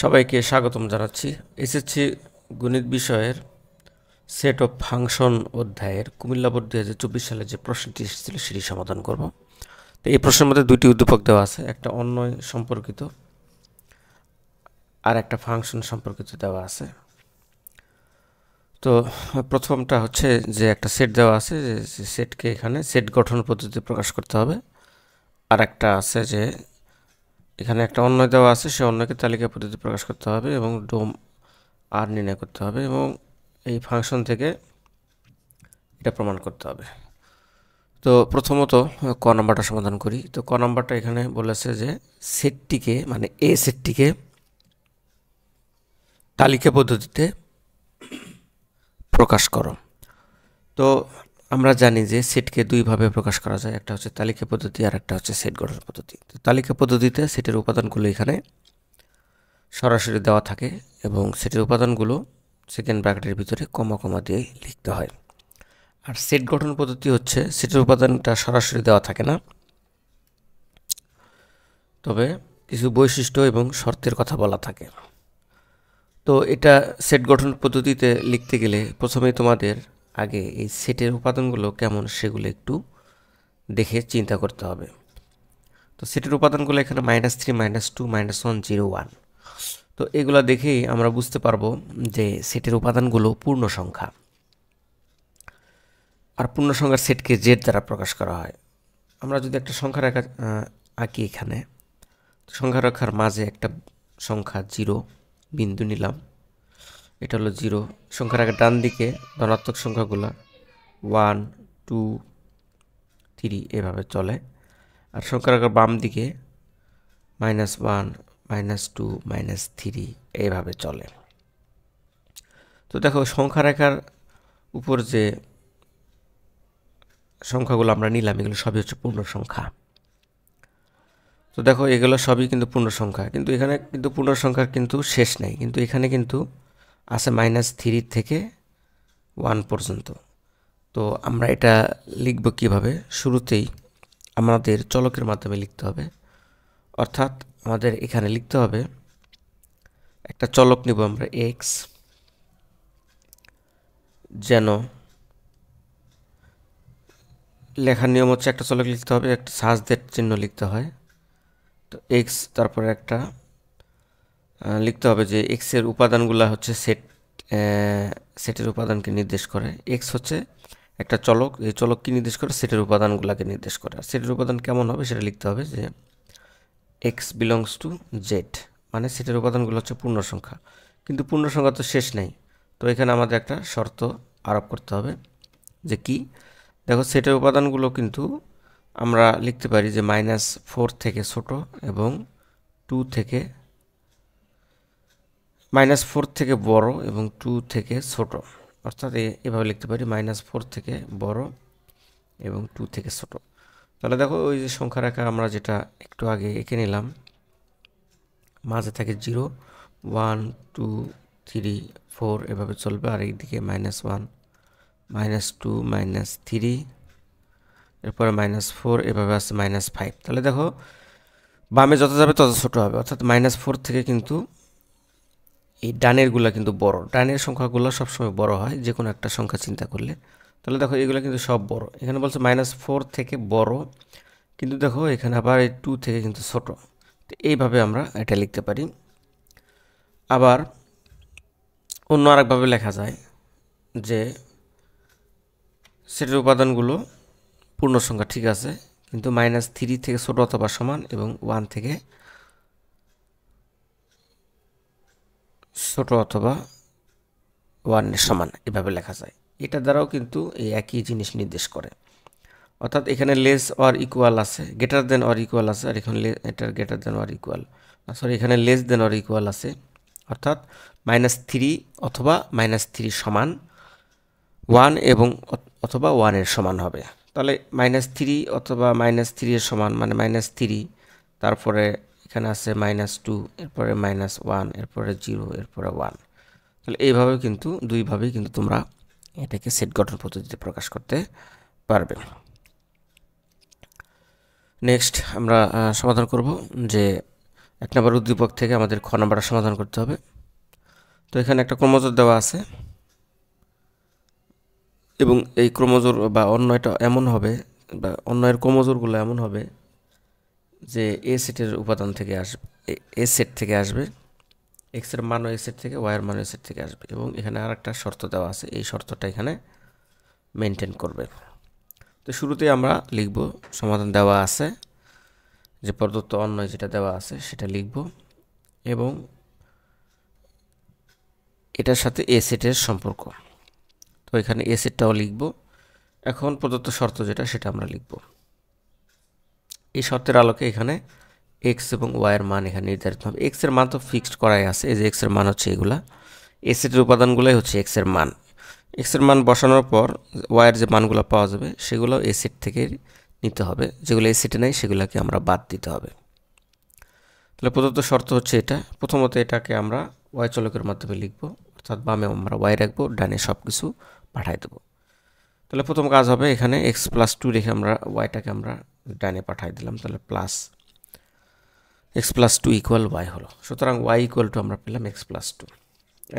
সবাইকে স্বাগতম জানাচ্ছি। এসএসসি গণিত বিষয়ের সেট অফ ফাংশন অধ্যায়ের কুমিল্লা বোর্ড 2024 সালে যে প্রশ্নটি এসেছিল সেটি সমাধান করব। তো এই প্রশ্নের মধ্যে দুইটি উদ্দীপক দেওয়া আছে, একটা অন্বয় সম্পর্কিত আর একটা ফাংশন সম্পর্কিত দেওয়া আছে। তো প্রথমটা হচ্ছে যে একটা সেট দেওয়া আছে, যে সেটকে এখানে সেট গঠন পদ্ধতি প্রকাশ করতে হবে। আর একটা আছে যে এখানে একটা অন্বয় দেওয়া আছে, সে অন্যকে তালিকা পদ্ধতি প্রকাশ করতে হবে এবং ডোম আর নির্ণয় করতে হবে এবং এই ফাংশন থেকে এটা প্রমাণ করতে হবে। তো প্রথমত ক নাম্বারটা সমাধান করি। তো ক নাম্বারটা এখানে বলেছে যে সেটটিকে মানে এ সেটটিকে তালিকা পদ্ধতিতে প্রকাশ করো। তো আমরা জানি যে সেটকে দুইভাবে প্রকাশ করা যায়, একটা হচ্ছে তালিকা পদ্ধতি আর একটা হচ্ছে সেট গঠন পদ্ধতি। তো তালিকা পদ্ধতিতে সেটের উপাদানগুলো এখানে সরাসরি দেওয়া থাকে এবং সেটের উপাদানগুলো সেকেন্ড ব্র্যাকেটের ভিতরে কমা কমা দিয়ে লিখতে হয়। আর সেট গঠন পদ্ধতি হচ্ছে সেটের উপাদানটা সরাসরি দেওয়া থাকে না, তবে কিছু বৈশিষ্ট্য এবং শর্তের কথা বলা থাকে। তো এটা সেট গঠন পদ্ধতিতে লিখতে গেলে প্রথমেই তোমাদের আগে এই সেটের উপাদানগুলো কেমন সেগুলো একটু দেখে চিন্তা করতে হবে। তো সেটের উপাদানগুলো এখানে -3, -2, -1, 0, 1। তো এগুলো দেখেই আমরা বুঝতে পারবো যে সেটের উপাদানগুলো পূর্ণ সংখ্যা। আর পূর্ণ সংখ্যার সেটকে জেড দ্বারা প্রকাশ করা হয়। আমরা যদি একটা সংখ্যা রেখা আঁকি, এখানে সংখ্যা রেখার মাঝে একটা সংখ্যা 0 বিন্দু নিলাম, এটা হলো 0। সংখ্যা রেখার ডান দিকে ধনাত্মক সংখ্যাগুলো 1, 2, 3 এভাবে চলে। আর সংখ্যা রেখার বাম দিকে -1, -2, -3 এইভাবে চলে। তো দেখো সংখ্যা রেখার উপর যে সংখ্যাগুলো আমরা নিলাম এগুলো সবই হচ্ছে পূর্ণ সংখ্যা। তো দেখো এগুলো সবই কিন্তু পূর্ণ সংখ্যা, কিন্তু এখানে কিন্তু পূর্ণ সংখ্যার কিন্তু শেষ নেই, কিন্তু এখানে কিন্তু আছে -3 থেকে 1 পর্যন্ত। তো আমরা এটা লিখব কিভাবে? শুরুতেই আমাদের চলকের মাধ্যমে লিখতে হবে, অর্থাৎ আমাদের এখানে লিখতে হবে একটা চলক নিব আমরা x, যেন লেখার নিয়ম হচ্ছে একটা চলক লিখতে হবে একটা সাজদের চিহ্ন লিখতে হয়। তো x তারপরে একটা লিখতে হবে যে x এর উপাদানগুলো হচ্ছে সেটের উপাদানকে নির্দেশ করে। x হচ্ছে একটা চলক, এই চলক কি নির্দেশ করে? সেটের উপাদানগুলোকে নির্দেশ করে। আর সেটের উপাদান কেমন হবে সেটা লিখতে হবে যে x বিলংস টু z, মানে সেটের উপাদানগুলো হচ্ছে পূর্ণ সংখ্যা, কিন্তু পূর্ণ সংখ্যা তো শেষ নেই। তো এখানে আমাদের একটা শর্ত আরোপ করতে হবে যে কি, দেখো সেটের উপাদানগুলো কিন্তু আমরা লিখতে পারি যে -4 থেকে ছোট এবং 2 থেকে -4 থেকে বড় এবং 2 থেকে ছোট, অর্থাৎ এভাবে লিখতে পারি -4 থেকে বড় এবং 2 থেকে ছোট। তাহলে দেখো ওই যে সংখ্যা রেখা আমরা যেটা একটু আগে এঁকে নিলাম, মাঝে থাকে 0, 1, 2, 3, 4 এভাবে চলবে, আর এইদিকে -1, -2, -3, এরপরে -4 এভাবে আছে -5। তাহলে দেখো বামে যত যাবে তত ছোট হবে, অর্থাৎ -4 থেকে কিন্তু এই ডানেরগুলো কিন্তু বড়, ডানের সংখ্যাগুলো সবসময় বড় হয় যে কোনো একটা সংখ্যা চিন্তা করলে। তাহলে দেখো এগুলো কিন্তু সব বড়, এখানে বলছে -4 থেকে বড়, কিন্তু দেখো এখানে আবার এই 2 থেকে কিন্তু ছোট। তো এইভাবে আমরা এটা লিখতে পারি। আবার অন্য আরেকভাবে লেখা যায় যে সেটের উপাদানগুলো পূর্ণ সংখ্যা ঠিক আছে, কিন্তু -3 থেকে ছোট অথবা সমান এবং 1 থেকে ছোট অথবা 1 এর সমান, এভাবে লেখা যায়। এটা দ্বারাও কিন্তু এই একই জিনিস নির্দেশ করে, অর্থাৎ এখানে লেস অর ইকুয়াল আছে, গ্রেটার দেন অর ইকুয়াল আছে, আর এখানে এটার greater than or equal, sorry এখানে লেস দেন অর ইকুয়াল আছে, অর্থাৎ -3 অথবা -3 সমান 1 এবং অথবা 1 এর সমান হবে। তাহলে -3 অথবা -3 এর সমান মানে -3, তারপরে এখানে আছে -2, এরপরে -1, এরপরে 0, এরপরে 1। তাহলে এইভাবে কিন্তু দুইভাবেই কিন্তু তোমরা এটাকে সেট গঠন পদ্ধতিতে প্রকাশ করতে পারবে। নেক্সট আমরা সমাধান করব যে 1 নম্বর উদ্দীপক থেকে আমাদের খ নম্বরটা সমাধান করতে হবে। তো এখানে একটা ক্রমজোর দেওয়া আছে এবং এই ক্রমজোর বা অন্যয়টা এমন হবে বা অন্যয়ের ক্রমজোরগুলো এমন হবে যে এ সেটের উপাদান থেকে আসবে, এ সেট থেকে আসবে, এক্স এর মানও এ সেট থেকে, ওয়াই এর মানও এ সেট থেকে আসবে এবং এখানে আর একটা শর্ত দেওয়া আছে, এই শর্তটা এখানে মেনটেন করবে। তো শুরুতেই আমরা লিখব সমাধান দেওয়া আছে, যে প্রদত্ত অন্যয় যেটা দেওয়া আছে সেটা লিখব এবং এটার সাথে এ সেটের সম্পর্ক। তো এখানে এ সেটটাও লিখব। এখন প্রদত্ত শর্ত যেটা সেটা আমরা লিখব। এই শর্তের আলোকে এখানে এক্স এবং ওয়াই এর মান এখানে নির্ধারিত হবে। এক্স এর মান তো ফিক্সড করাই আছে, এই যে এক্স এর মান হচ্ছে এগুলা, এ সেটের উপাদানগুলোই হচ্ছে এক্স এর মান। এক্স এর মান বসানোর পর ওয়াই এর যে মানগুলো পাওয়া যাবে সেগুলো এ সেট থেকে নিতে হবে, যেগুলো এ সেটে নাই সেগুলোকে আমরা বাদ দিতে হবে। তাহলে প্রদত্ত শর্ত হচ্ছে এটা। প্রথমত এটাকে আমরা ওয়াই চলকের মাধ্যমে লিখব, অর্থাৎ বামে আমরা ওয়াই রাখবো, ডানে সব কিছু পাঠাই দেবো। তাহলে প্রথম কাজ হবে এখানে এক্স প্লাস 2 রেখে আমরা ওয়াইটাকে আমরা ডানে পাঠাই দিলাম, তাহলে plus x plus 2 equal y হলো। সুতরাং ওয়াই ইকুয়াল টু আমরা পেলাম এক্স প্লাস 2।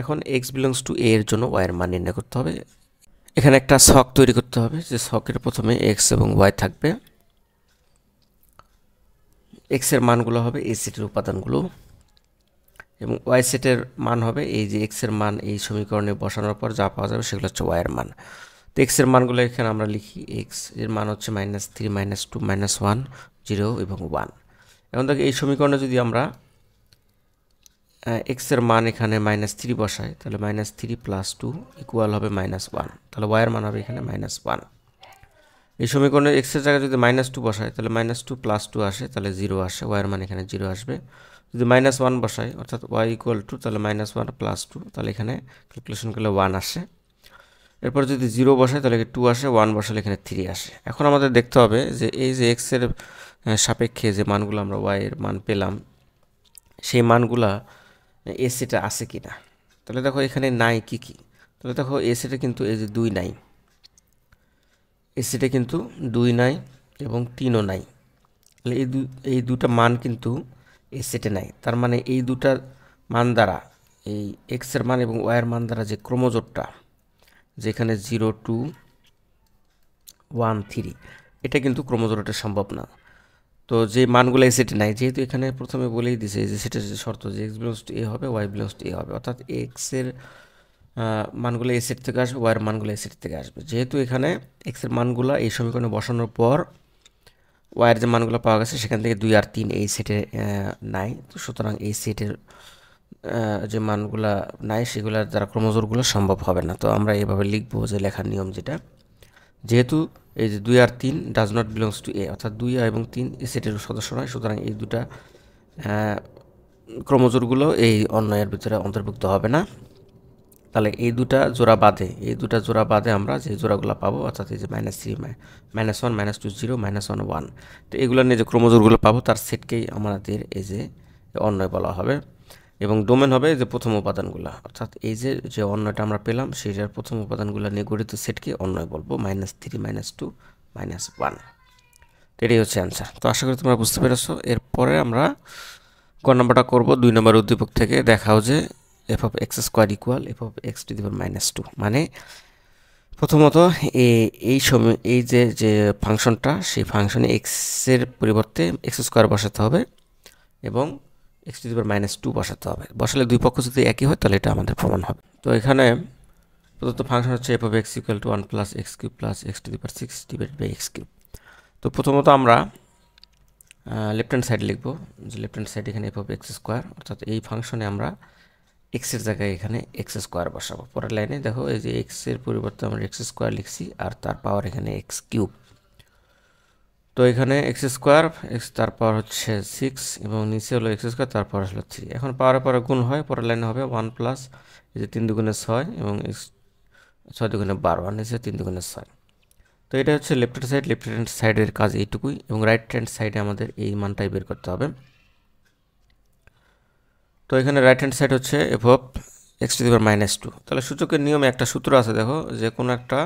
এখন এক্স বিলংস টু এ এর জন্য ওয়াই এর মান নির্ণয় করতে হবে। এখানে একটা ছক তৈরি করতে হবে, যে ছকের প্রথমে এক্স এবং ওয়াই থাকবে, এক্স এর মানগুলো হবে এ সেটের উপাদানগুলো এবং ওয়াই সেটের মান হবে এই যে এক্স এর মান এই সমীকরণে বসানোর পর যা পাওয়া যাবে সেগুলো হচ্ছে ওয়াই এর মান। তো এক্স এর মানগুলো এখানে আমরা লিখি, এক্স এর মান হচ্ছে -3, -2, -1, 0 এবং 1। এখন দেখো এই সমীকরণে যদি আমরা এক্স এর মান এখানে -3 বসাই, তাহলে -3 + 2 ইকুয়াল হবে -1, তাহলে ওয়াই এর মান হবে এখানে -1। এই সমীকরণে এক্স এর জায়গায় যদি -2 বসাই তাহলে -2 + 2 আসে, তাহলে 0 আসে, ওয়াই এর মান এখানে 0 আসবে। যদি -1 বসাই অর্থাৎ ওয়াই ইকুয়াল টু, তাহলে -1 + 2, তাহলে এখানে ক্যালকুলেশন করলে 1 আসে। এরপর যদি 0 বসাই তাহলে 2 আসে, 1 বসালে এখানে 3 আসে। এখন আমাদের দেখতে হবে যে এই যে এক্স এর সাপেক্ষে যে মানগুলো আমরা ওয়াই এর মান পেলাম সেই মানগুলা এ সেটে আছে কি না। তাহলে দেখো এখানে নাই কি কি, তাহলে দেখো এ সেটে কিন্তু এই যে 2 নাই, এ সেটে কিন্তু 2 নাই এবং 3ও নাই। তাহলে এই দুটা মান কিন্তু এ সেটে নাই। তার মানে এই দুটা মান দ্বারা, এই এক্স এর মান এবং ওয়াই এর মান দ্বারা যে ক্রমজোটটা, যেখানে 0, 2, 1, 3, এটা কিন্তু ক্রমজোড়টা সম্ভব না। তো যে মানগুলো এই সেটে নাই, যেহেতু এখানে প্রথমে বলেই দিছে যে সেটের যে শর্ত যে এক্স বিলংস টু এ হবে, ওয়াই বিলংস টু এ হবে, অর্থাৎ এক্স এর মানগুলো এ সেট থেকে আসবে, ওয়াই এর মানগুলো এ সেট থেকে আসবে। যেহেতু এখানে এক্স এর মানগুলো এই সমীকরণে বসানোর পর ওয়াই এর যে মানগুলো পাওয়া গেছে সেখান থেকে 2 আর 3 এই সেটে নাই, তো সুতরাং এই সেটের যে মানগুলা নাই সেগুলোর দ্বারা ক্রমজোড়গুলো সম্ভব হবে না। তো আমরা এভাবে লিখবো যে লেখার নিয়ম যেটা, যেহেতু এই যে 2 আর 3 ডাজ নট বিলংস টু এ, অর্থাৎ 2 এবং 3 এই সেটের সদস্য নয়, সুতরাং এই দুটা ক্রমজোড়গুলো এই অন্যয়ের ভিতরে অন্তর্ভুক্ত হবে না। তাহলে এই দুটা জোড়া বাদে আমরা যে জোড়াগুলো পাবো, অর্থাৎ এই যে -3, -1, -2, 0, -1, 1, তো এগুলো নিয়ে যে ক্রমজোড়গুলো পাবো তার সেটকেই আমাদের এই যে অন্যয় বলা হবে এবং ডোমেন হবে যে প্রথম উপাদানগুলো, অর্থাৎ এই যে অন্যটা আমরা পেলাম সেটার প্রথম উপাদানগুলো নিয়ে গঠিত সেটকে অন্যয় বলবো, -3, -2, -1। তো এটাই হচ্ছে অ্যান্সার। তো আশা করি তোমরা বুঝতে পেরেছো। এরপরে আমরা ক নম্বরটা করব 2 নম্বর উদ্দীপক থেকে। দেখাও যে f of x square equal f of x to the power -2, মানে প্রথমত এই যে ফাংশনটা, সেই ফাংশনে x এর পরিবর্তে x স্কোয়ার বসাতে হবে এবং x টু দি পাওয়ার -2 বসাতে হবে। বসালে দুই পক্ষ যদি একই হয় তাহলে এটা আমাদের প্রমাণ হবে। তো এখানে প্রদত্ত ফাংশন হচ্ছে f of x equal to 1 + x cube plus x to the power 6 divided by x cube. তো প্রথমত আমরা লেফট হ্যান্ড সাইড লিখব, যে লেফট হ্যান্ড সাইড এখানে f of x স্কোয়ার, অর্থাৎ এই ফাংশনে আমরা x এর জায়গায় এখানে x স্কোয়ার বসাবো। পরের লাইনে দেখো এই যে x এর পরিবর্তে আমরা x স্কোয়ার লিখছি আর তার পাওয়ার এখানে x কিউব। তো এখানে x স্কোয়ার, x তার পাওয়ার হচ্ছে 6 এবং নিচে হলো x স্কোয়ার তার পাওয়ার হলো 3। এখন পাওয়ারের পরে গুণ হয়, পরের লাইনে হবে 1 প্লাস এই যে 3 দুগুণে 6 এবং x 6 দুগুণে 12 আর নিচে 3 দুগুণে 6। তো এটা হচ্ছে লেফট হ্যান্ড সাইডের কাজ এইটুকুই এবং রাইট হ্যান্ড সাইডে আমাদের এই মানটাই বের করতে হবে। তো এখানে রাইট হ্যান্ড সাইড হচ্ছে f of x to the power -2। তাহলে সূচকের নিয়মে একটা সূত্র আছে, দেখো যে কোনো একটা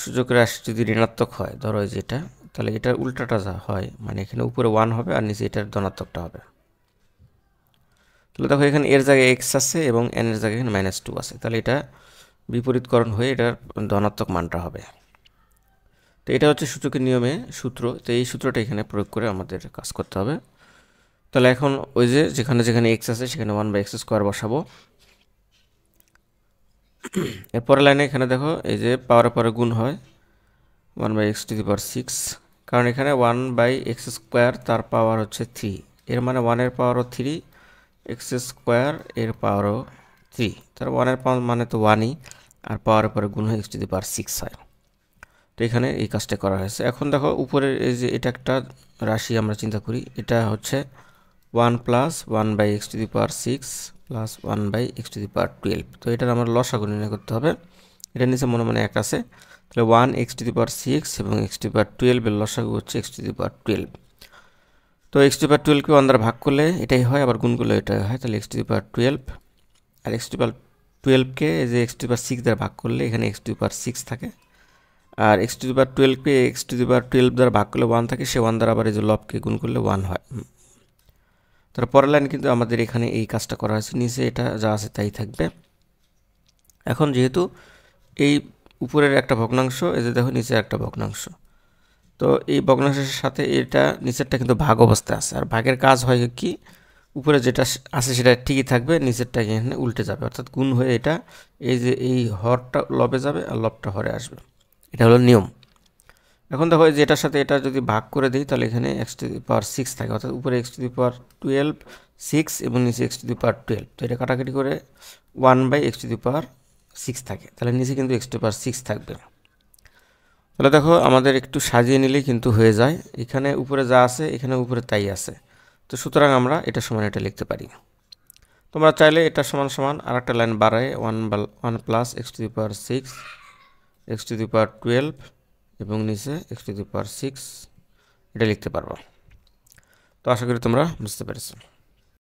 সূচকের রাশি যদি ঋণাত্মক হয়, ধরো যেটা, তাহলে এটার উল্টাটা যা হয়, মানে এখানে উপরে 1 হবে আর নিচে এটার ধনাত্মকটা হবে। তাহলে দেখো এখানে এর জায়গায় এক্স আছে এবং এন এর জায়গায় এখানে -2 আছে, তাহলে এটা বিপরীতকরণ হয়ে এটার ধনাত্মক মানটা হবে। তো এটা হচ্ছে সূচকের নিয়মে সূত্র, তো এই সূত্রটা এখানে প্রয়োগ করে আমাদের কাজ করতে হবে। তাহলে এখন ওই যে যেখানে যেখানে এক্স আছে সেখানে 1/x² বসাবো। এরপরে লাইনে এখানে দেখো এই যে পাওয়ারের পরে গুণ হয় 1/x⁶, কারণ এখানে 1/x² তার পাওয়ার হচ্ছে 3, এর মানে 1 এর পাওয়ারও 3, x² এর পাওয়ারও 3, তার 1 এর পাওয়ার মানে তো 1ই, আর পাওয়ারের পরে গুণ হয় x⁶ হয়। তো এখানে এই কাজটা করা হয়েছে। এখন দেখো উপরের এই যে এটা একটা রাশি আমরা চিন্তা করি, এটা হচ্ছে 1 + 1/x⁶ প্লাস 1/x⁴। তো এটার আমার লসাগু নির্ণয় করতে হবে। এটা নিচে মনে মনে এক আছে, তাহলে 1x⁶ এবং x⁴ এর লসাগু হচ্ছে x⁴। তো x⁴কে 1 দ্বারা ভাগ করলে এটাই হয়, আবার গুণ করলে এটাই হয়, তাহলে x⁴ আর x⁴কে এই যে x⁴ দ্বারা ভাগ করলে এখানে x⁴ থাকে, আর x⁴কে x⁴ দ্বারা ভাগ করলে 1 থাকে, সে 1 দ্বারা আবার এই যে লবকে গুণ করলে 1 হয়। তার পরের লাইন কিন্তু আমাদের এখানে এই কাজটা করা হয়েছে, নিচে এটা যা আছে তাই থাকবে। এখন যেহেতু এই উপরের একটা ভগ্নাংশ, এই যে দেখো নিচে একটা ভগ্নাংশ, তো এই ভগ্নাংশের সাথে এটা নিচেরটা কিন্তু ভাগ অবস্থায় আছে, আর ভাগের কাজ হয় কি, উপরে যেটা আছে সেটা ঠিকই থাকবে, নিচেরটা এখানে উল্টে যাবে, অর্থাৎ গুণ হয়ে এটা এই যে এই হরটা লবে যাবে আর লবটা হরে আসবে, এটা হলো নিয়ম। এখন দেখো যে এটার সাথে এটা যদি ভাগ করে দিই তাহলে এখানে x⁶ থাকে, অর্থাৎ উপরে x⁴ 6 এবং নিচে x⁴ তো এটা কাটাকাটি করে 1/x⁶ থাকে, তাহলে নিচে কিন্তু x⁶ থাকবে। তাহলে দেখো আমাদের একটু সাজিয়ে নিলেই কিন্তু হয়ে যায়, এখানে উপরে যা আছে এখানে উপরে তাই আছে, তো সুতরাং আমরা এটা সমান এটা লিখতে পারি। তোমরা চাইলে এটা সমান সমান আর একটা লাইন বাড়ায় 1 + x⁶, x⁴ এবং নিচে x⁶ এটা লিখতে পারবো। তো আশা করি তোমরা বুঝতে পেরেছো।